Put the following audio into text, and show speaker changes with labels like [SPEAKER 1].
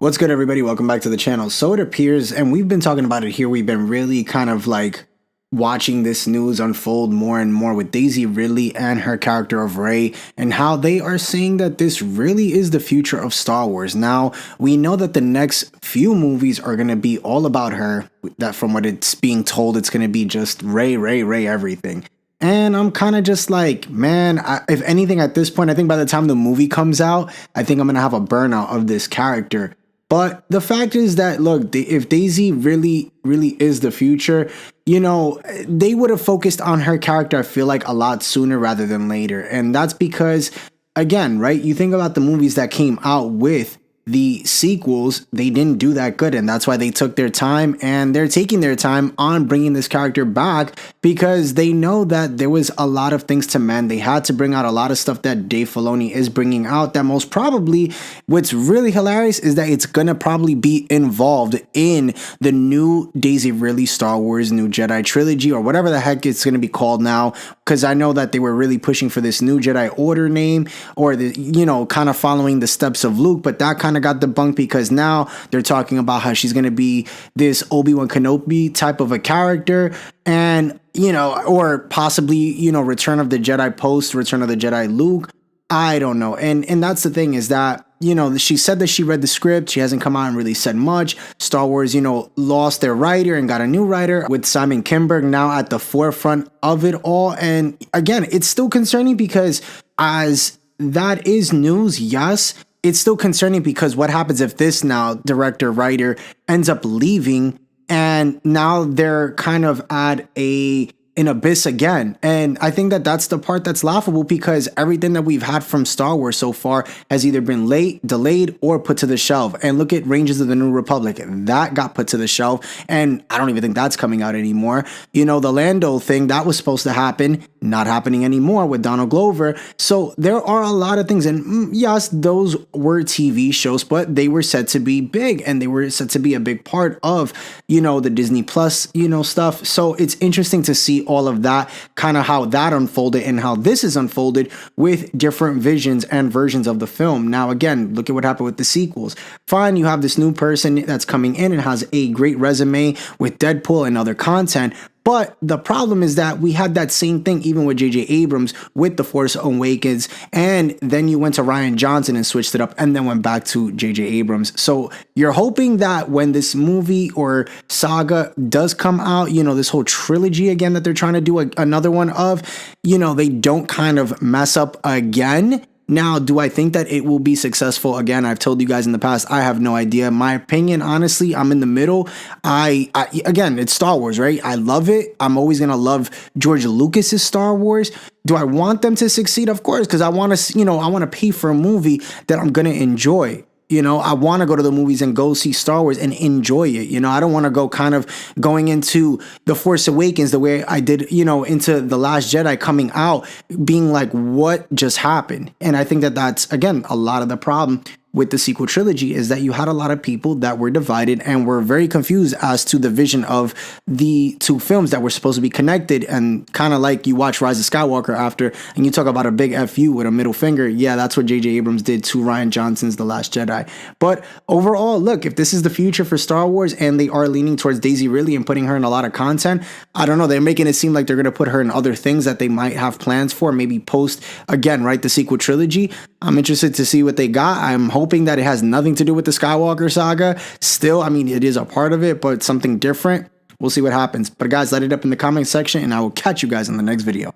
[SPEAKER 1] What's good, everybody? Welcome back to the channel. So it appears, and we've been talking about it here, we've been really kind of like watching this news unfold more and more with Daisy Ridley and her character of Rey, and how they are saying that this really is the future of Star Wars. Now, we know that the next few movies are going to be all about her, that from what it's being told, it's going to be just Rey, everything. And I'm kind of just like, man, if anything at this point, I think by the time the movie comes out, I think I'm going to have a burnout of this character. But the fact is that, look, if Daisy really is the future, you know, they would have focused on her character, I feel like, a lot sooner rather than later. And that's because, again, right, you think about the movies that came out with the sequels, they didn't do that good, and that's why they took their time, and they're taking their time on bringing this character back because they know that there was a lot of things to mend. They had to bring out a lot of stuff that Dave Filoni is bringing out, that most probably, what's really hilarious is that it's gonna probably be involved in the new Daisy Ridley Star Wars New Jedi trilogy, or whatever the heck it's gonna be called now, because I know that they were really pushing for this New Jedi Order name, or the, you know, kind of following the steps of Luke, but that kind of got debunked because now they're talking about how she's going to be this Obi-Wan Kenobi type of a character, and, you know, or possibly, you know, Return of the Jedi post Return of the Jedi Luke. I don't know. And that's the thing, is that, you know, she said that she read the script. She hasn't come out and really said much. Star Wars, you know, lost their writer and got a new writer with Simon Kinberg now at the forefront of it all. And again, it's still concerning because as that is news, yes, it's still concerning because what happens if this now director, writer ends up leaving, and now they're kind of at an abyss again. And I think that that's the part that's laughable, because everything that we've had from Star Wars so far has either been late, delayed, or put to the shelf. And look at Rangers of the New Republic. That got put to the shelf, and I don't even think that's coming out anymore. You know, the Lando thing, that was supposed to happen, not happening anymore with Donald Glover. So there are a lot of things, and yes, those were TV shows, but they were said to be big, and they were said to be a big part of, you know, the Disney Plus, you know, stuff. So it's interesting to see all of that, kind of how that unfolded and how this is unfolded with different visions and versions of the film. Now, again, look at what happened with the sequels. Fine, you have this new person that's coming in and has a great resume with Deadpool and other content. But the problem is that we had that same thing even with J.J. Abrams with The Force Awakens, and then you went to Rian Johnson and switched it up, and then went back to J.J. Abrams. So you're hoping that when this movie or saga does come out, you know, this whole trilogy again that they're trying to do another one of, you know, they don't kind of mess up again. Now, do I think that it will be successful? Again, I've told you guys in the past, I have no idea. My opinion, honestly, I'm in the middle. Again, it's Star Wars, right? I love it. I'm always going to love George Lucas's Star Wars. Do I want them to succeed? Of course, because I want to, you know, I want to pay for a movie that I'm going to enjoy. You know, I want to go to the movies and go see Star Wars and enjoy it. You know, I don't want to go kind of going into The Force Awakens the way I did, you know, into The Last Jedi coming out, being like, what just happened? And I think that that's, again, a lot of the problem with the sequel trilogy, is that you had a lot of people that were divided and were very confused as to the vision of the two films that were supposed to be connected. And kind of like you watch Rise of Skywalker after, and you talk about a big FU with a middle finger. Yeah, that's what J.J. Abrams did to Rian Johnson's The Last Jedi. But overall, look, if this is the future for Star Wars and they are leaning towards Daisy Ridley and putting her in a lot of content, I don't know, they're making it seem like they're going to put her in other things that they might have plans for, maybe post, again, right, the sequel trilogy. I'm interested to see what they got. I'm hoping that it has nothing to do with the Skywalker saga. Still, I mean, it is a part of it, but something different. We'll see what happens. But guys, let it up in the comment section, and I will catch you guys in the next video.